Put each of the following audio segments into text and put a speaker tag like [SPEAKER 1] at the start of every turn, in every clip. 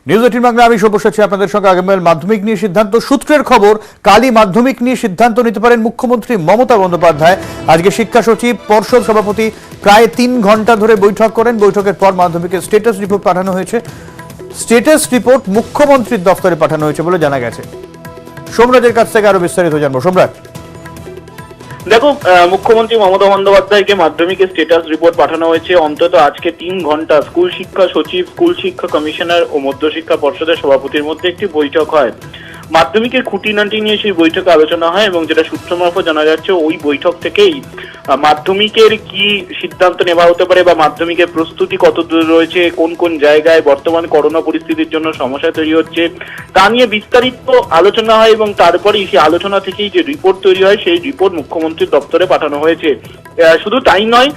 [SPEAKER 1] News 18 Bangla, আমি সব্যসাচী আপনাদের সঙ্গে। আগামীকাল মাধ্যমিক নিয়ে সিদ্ধান্ত সূত্রের খবর, কালই মাধ্যমিক নিয়ে সিদ্ধান্ত নিতে পারেন মুখ্যমন্ত্রী মমতা বন্দ্যোপাধ্যায়। আজকে শিক্ষা সচিব, পর্ষদ সভাপতি প্রায় 3 ঘন্টা ধরে বৈঠক করেন। বৈঠকের পর মাধ্যমিকের স্ট্যাটাস রিপোর্ট পাঠানো হয়েছে। স্ট্যাটাস রিপোর্ট মুখ্যমন্ত্রীর দফতরে পাঠানো হয়েছে বলে জানা গেছে। সোমরাজের কাছ থেকে আরো বিস্তারিত জানবো। সোমরাজ,
[SPEAKER 2] দেখো, মুখ্যমন্ত্রী মমতা বন্দ্যোপাধ্যায়কে মাধ্যমিকের স্ট্যাটাস রিপোর্ট পাঠানো হয়েছে। অন্তত আজকে 3 ঘন্টা স্কুল শিক্ষা সচিব, স্কুল শিক্ষা কমিশনার ও মধ্যশিক্ষা পর্ষদের সভাপতির মধ্যে একটি বৈঠক হয়। মাধ্যমিকের খুঁটিনাটি নিয়ে সেই বৈঠকে আলোচনা হয় এবং যেটা সূত্র মারফত জানা যাচ্ছে, ওই বৈঠক থেকেই মাধ্যমিকের কি সিদ্ধান্ত নেওয়া হতে পারে বা মাধ্যমিকের প্রস্তুতি কত দূর রয়েছে, কোন কোন জায়গায় বর্তমান করোনা পরিস্থিতির জন্য সমস্যা তৈরি হচ্ছে, তা নিয়ে বিস্তারিত আলোচনা হয় এবং তারপরেই সেই আলোচনা থেকেই যে রিপোর্ট তৈরি হয় সেই রিপোর্ট মুখ্যমন্ত্রীর দপ্তরে পাঠানো হয়েছে। শুধু তাই নয়,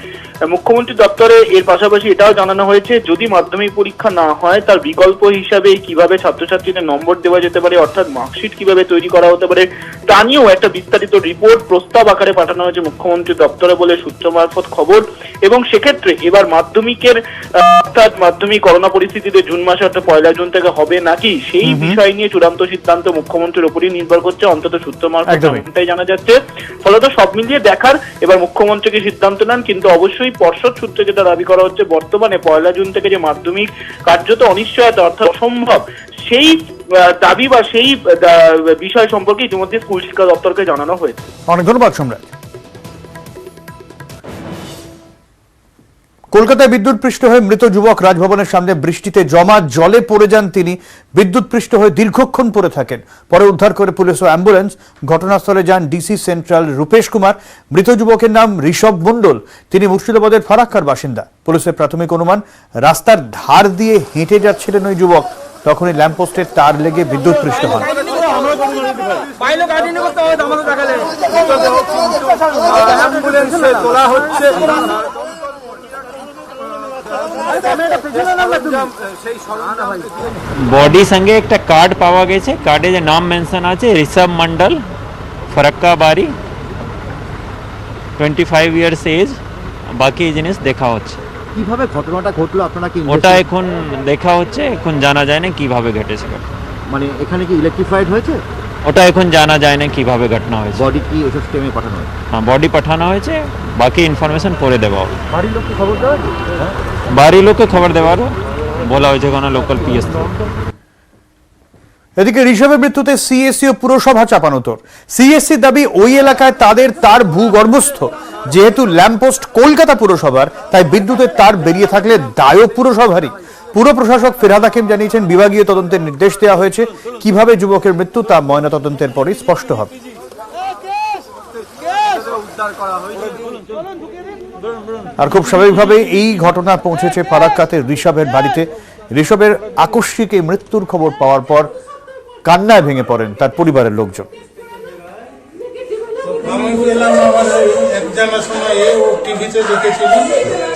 [SPEAKER 2] মুখ্যমন্ত্রী দপ্তরে এর পাশাপাশি এটাও জানানো হয়েছে, যদি মাধ্যমিক পরীক্ষা না হয় তার বিকল্প হিসাবে কিভাবে ছাত্রছাত্রীদের নম্বর দেওয়া যেতে পারে, অর্থাৎ মার্কশিট কিভাবে তৈরি করা হতে পারে, তা নিয়েও একটা বিস্তারিত রিপোর্ট প্রস্তাব আকারে পাঠানো হয়েছে মুখ্যমন্ত্রী দপ্তরে বলে সূত্র মারফত খবর। এবং সেক্ষেত্রে এবার মাধ্যমিকের অর্থাৎ মাধ্যমিক করোনা পরিস্থিতিতে জুন মাসে অর্থাৎ 1 জুন থেকে হবে নাকি, সেই বিষয় নিয়ে চূড়ান্ত সিদ্ধান্ত মুখ্যমন্ত্রীর উপরই নির্ভর করছে, অন্তত সূত্র মারফত এটাই জানা যাচ্ছে। ফলত সব মিলিয়ে দেখার এবার মুখ্যমন্ত্রীকে সিদ্ধান্ত নেন। কিন্তু অবশ্যই পর্ষদ সূত্রে যেটা দাবি করা হচ্ছে, বর্তমানে 1 জুন থেকে যে মাধ্যমিক কার্যত অনিশ্চয়তা অর্থাৎ অসম্ভব, সেই দাবি বা সেই বিষয় সম্পর্কে ইতিমধ্যে স্কুল শিক্ষা দপ্তরকে জানানো হয়েছে।
[SPEAKER 1] অনেক ধন্যবাদ সম্রাট। কলকাতায় বিদ্যুৎপৃষ্ট হয়ে মৃত যুবক, রাজভবনের সামনে বৃষ্টিতে জমা জলে পড়ে যান তিনি। বিদ্যুৎপৃষ্ট হয়ে দীর্ঘক্ষণ পড়ে থাকেন। পরে উদ্ধার করে পুলিশ ও অ্যাম্বুলেন্স। ঘটনাস্থলে যান ডিসি সেন্ট্রাল রূপেশ কুমার। মৃত যুবকের নাম ঋষভ মণ্ডল। তিনি মুর্শিদাবাদের ফারাক্কার বাসিন্দা। পুলিশের প্রাথমিক অনুমান, রাস্তার ধার দিয়ে হেঁটে যাচ্ছিলেন ওই যুবক, তখনই ল্যাম্পপোস্টের তার লেগে বিদ্যুৎপৃষ্ট হন।
[SPEAKER 3] বডি সঙ্গে একটা কার্ড পাওয়া গেছে। কার্ডে যে নাম মেনশন আছে ঋষভ মন্ডল, ফারাক্কা বাড়ি, 25 ইয়ার্স এজ। বাকি জিনিস দেখা হচ্ছে।
[SPEAKER 4] কিভাবে ঘটনাটা ঘটলো আপনারা কি
[SPEAKER 3] ওটা এখন দেখা হচ্ছে, এখন জানা যায় না কিভাবে ঘটেছে।
[SPEAKER 4] মানে এখানে কি ইলেকট্রিফাইড হয়েছে?
[SPEAKER 3] ওটা এখন জানা যায় না কিভাবে ঘটনা হয়েছে।
[SPEAKER 4] বডি কি ওসব স্টেমে পাঠানো হয়েছে?
[SPEAKER 3] হ্যাঁ, বডি পাঠানো হয়েছে। বাকি ইনফরমেশন পরে দেওয়া হবে।
[SPEAKER 4] বাড়ির লোককে খবর দেওয়া হয়েছে?
[SPEAKER 3] বাড়ির লোককে খবর দেওয়ার বলা হয়েছে কোনো লোকাল পিএস।
[SPEAKER 1] এদিকে ঋষভের মৃত্যুতে সিএসসি ও পুরসভা চাপানোতর। সিএসসি দাবি, ওই এলাকায় তার ভূগর্ভস্থ। যেহেতু ল্যাম্পপোস্ট কলকাতা পুরসভার, তাই বিদ্যুতের তার বেরিয়ে থাকলে দায়ও পুরসভারই। পুর প্রশাসক ফিরহাদ হাকিম জানিয়েছেন, বিভাগীয় তদন্তের নির্দেশ দেওয়া হয়েছে। কিভাবে যুবকের মৃত্যু তা ময়না তদন্তের পরই স্পষ্ট হবে। আর খুব স্বাভাবিকভাবে এই ঘটনা পৌঁছেছে ফারাক্কাতে ঋষভের বাড়িতে। ঋষভের আকস্মিক এই মৃত্যুর খবর পাওয়ার পর কান্নায় ভেঙে পড়েন তার পরিবারের লোকজন।
[SPEAKER 5] আমি গেলাম আমার এক জানার সময় ও টিভিতে দেখেছিলাম,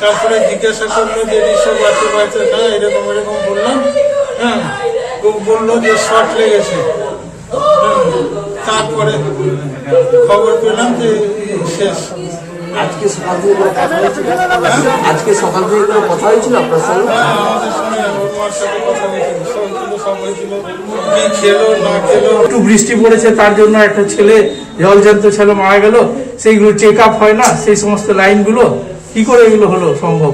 [SPEAKER 5] তারপরে জিজ্ঞাসা করলো যে ঋষভ আছে বাড়িতে, না এরকম বললাম। হ্যাঁ, ও বললো যে শর্ট লেগেছে। তারপরে খবর পেলাম যে শেষ।
[SPEAKER 6] আজকে সকাল থেকে কথা হয়েছিল আপনার সঙ্গে?
[SPEAKER 5] আমাদের সঙ্গে ওর সাথে কথা হয়েছিল, সব হয়েছিল, কি খেলো না খেলো।
[SPEAKER 7] একটু বৃষ্টি পড়েছে, তার জন্য একটা ছেলে জলজান্ত ছেলে মারা গেল। সেইগুলো চেক আপ হয় না, সেই সমস্ত লাইনগুলো কি করে এগুলো হলো সম্ভব?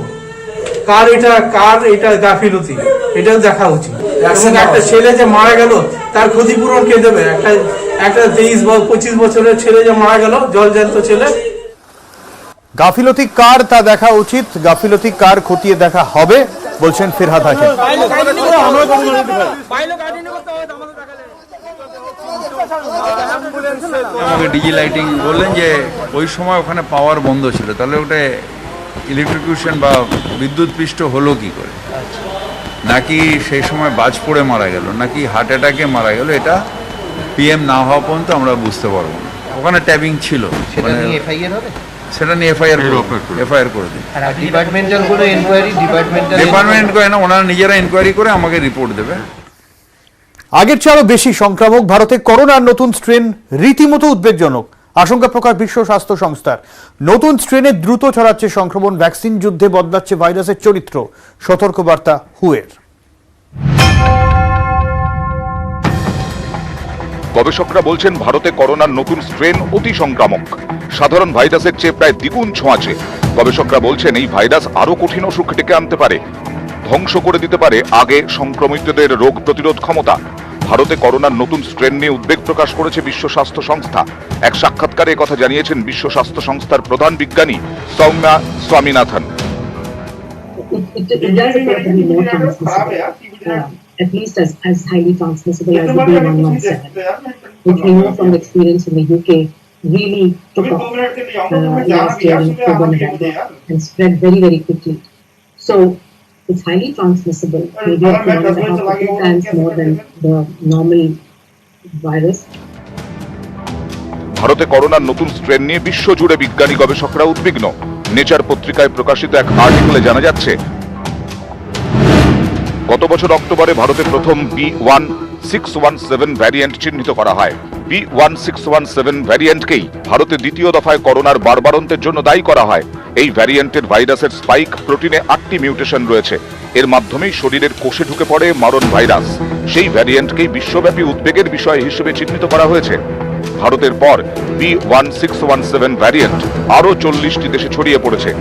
[SPEAKER 7] কার এটা গাফিলতি, এটাও দেখা উচিত। এবং একটা ছেলে যে মারা গেল তার ক্ষতিপূরণ কে দেবে? একটা 23 বা 25 বছরের ছেলে যে মারা গেল, জলজান্ত ছেলে।
[SPEAKER 1] গাফিলতি কার তা দেখা উচিত, গাফিলতি কার খতিয়ে দেখা হবে বলছেন ফিরহাদ হাকিম।
[SPEAKER 8] আমাকে ডিজি লাইটিং বললেন যে ওই সময় ওখানে পাওয়ার বন্ধ ছিল, তাহলে ওটা ইলেকট্রিকিউশন বা বিদ্যুৎ পৃষ্ঠ হলো কি করে, নাকি সেই সময় বাজ পড়ে মারা গেল, নাকি হার্ট অ্যাটাকে মারা গেল, এটা পিএম না হওয়া পর্যন্ত আমরা বুঝতে পারবো না। ওখানে ট্যাবিং ছিল, সেটা নিয়ে এফআইআর করে দিন। ডিপার্টমেন্ট করে না, ওনারা নিজেরা ইনকোয়ারি করে আমাকে রিপোর্ট দেবে।
[SPEAKER 1] আগের চেয়ে আরো বেশি সংক্রামক ভারতে করোনার নতুন স্ট্রেন, রীতিমতো উদ্বেগজনক। আশঙ্কা প্রকাশ বিশ্ব স্বাস্থ্য সংস্থার। নতুন স্ট্রেনে দ্রুত ছড়াচ্ছে সংক্রমণ, ভ্যাকসিন যুদ্ধে বদলাচ্ছে ভাইরাসের চরিত্র। সতর্কবার্তা হু এর।
[SPEAKER 9] গবেষকরা বলছেন ভারতে করোনার নতুন স্ট্রেন অতি সংক্রামক, সাধারণ ভাইরাসের চেয়ে প্রায় দ্বিগুণ ছোঁয়াচে। গবেষকরা বলছেন এই ভাইরাস আরো কঠিন অসুখ ডেকে আনতে পারে, ধ্বংস করে দিতে পারে আগে সংক্রমিতদের রোগ প্রতিরোধ ক্ষমতা। ভারতে করোনার নতুন স্ট্রেন নিয়ে উদ্বেগ প্রকাশ করেছে বিশ্ব স্বাস্থ্য সংস্থা। এক সাক্ষাৎকারে কথা জানিয়েছেন বিশ্ব স্বাস্থ্য সংস্থার প্রধান বিজ্ঞানী Soumya Swaminathan.
[SPEAKER 10] It does appear to be more transmissible, at least as highly transmissible as the B117, which we know from experience in the UK really took off last year in October, November, and spread very, very quickly. So it's highly transmissible, maybe up to 1.5 to 2 times more than the normal virus.
[SPEAKER 9] ভারতে করোনার নতুন strain নিয়ে বিশ্বজুড়ে বিজ্ঞানী গবেষকরা উদ্বিগ্ন। Nature পত্রিকায় প্রকাশিত এক আর্টিকেলে জানা যাচ্ছে, গত বছর অক্টোবরে ভারতে প্রথম B1617 ভ্যারিয়েন্ট চিহ্নিত করা হয়। B1617 ভ্যারিয়েন্টকেই ভারতে দ্বিতীয় দফায় করোনার বাড়বাড়ন্তের জন্য দায়ী করা হয়। এই ভ্যারিয়েন্টের ভাইরাসের স্পাইক প্রোটিনে 8টি মিউটেশন রয়েছে। এর মাধ্যমেই শরীরের কোষে ঢুকে পড়ে মারণ ভাইরাস। সেই ভ্যারিয়েন্টকেই বিশ্বব্যাপী উদ্বেগের বিষয় হিসেবে চিহ্নিত করা হয়েছে। ভারতের পর B1617 ভ্যারিয়েন্ট আরও 40টি দেশে ছড়িয়ে পড়েছে।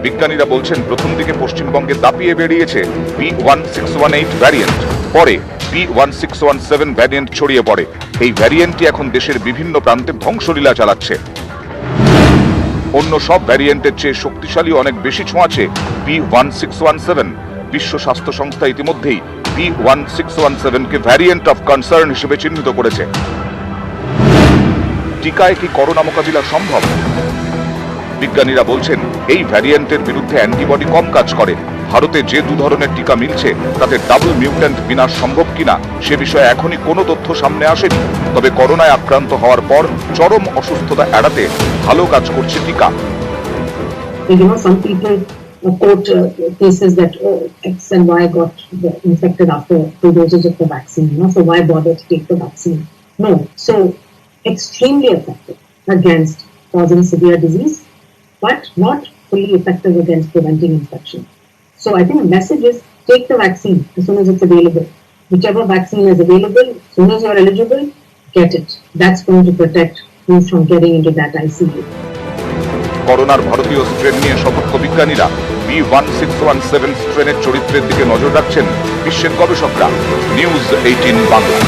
[SPEAKER 9] বিজ্ঞানীরা বলছেন প্রথম দিকে পশ্চিমবঙ্গে দাপিয়ে বেরিয়েছে B1618 ভ্যারিয়েন্ট, পরে B1617 ভ্যারিয়েন্ট ছড়িয়ে পড়ে। এই ভ্যারিয়েন্টটি এখন দেশের বিভিন্ন প্রান্তে ধ্বংসলীলা চালাচ্ছে। অন্য সব ভ্যারিয়েন্টের চেয়ে শক্তিশালী, অনেক বেশি ছোঁয়াচে B1617। বিশ্ব স্বাস্থ্য সংস্থা ইতিমধ্যেই B1617কে ভ্যারিয়েন্ট অফ কনসার্ন হিসেবে চিহ্নিত করেছে। টিকায় কি করোনা মোকাবিলা সম্ভব? বিজ্ঞানীরা বলছেন এই ভ্যারিয়েন্টের বিরুদ্ধে অ্যান্টিবডি কম কাজ করে। ভারতে যে 2 ধরনের টিকা মিলছে তাতে ডাবল মিউট্যান্ট বিনাশ সম্ভব কিনা সে বিষয়ে এখনই কোনো তথ্য সামনে আসেনি। তবে করোনায় আক্রান্ত হওয়ার পর চরম অসুস্থতা এড়াতে ভালো কাজ করছে টিকা।
[SPEAKER 10] Some people quote cases that X and Y got infected after 2 doses of the vaccine, so why bother to take the vaccine? No, so extremely effective against causing severe disease, but not fully effective against preventing infection. So I think the message is take the vaccine as soon as it's available. Whichever vaccine is available, as soon as you're eligible, get it. That's going to protect you from getting into that ICU.
[SPEAKER 9] করোনার ভারতীয় strain নিয়ে সতর্ক বিজ্ঞানীরা। B1617 স্ট্রেনের চরিত্রের দিকে নজর রাখছেন বিশ্বের গবেষকরা। নিউজ 18 বাংলা।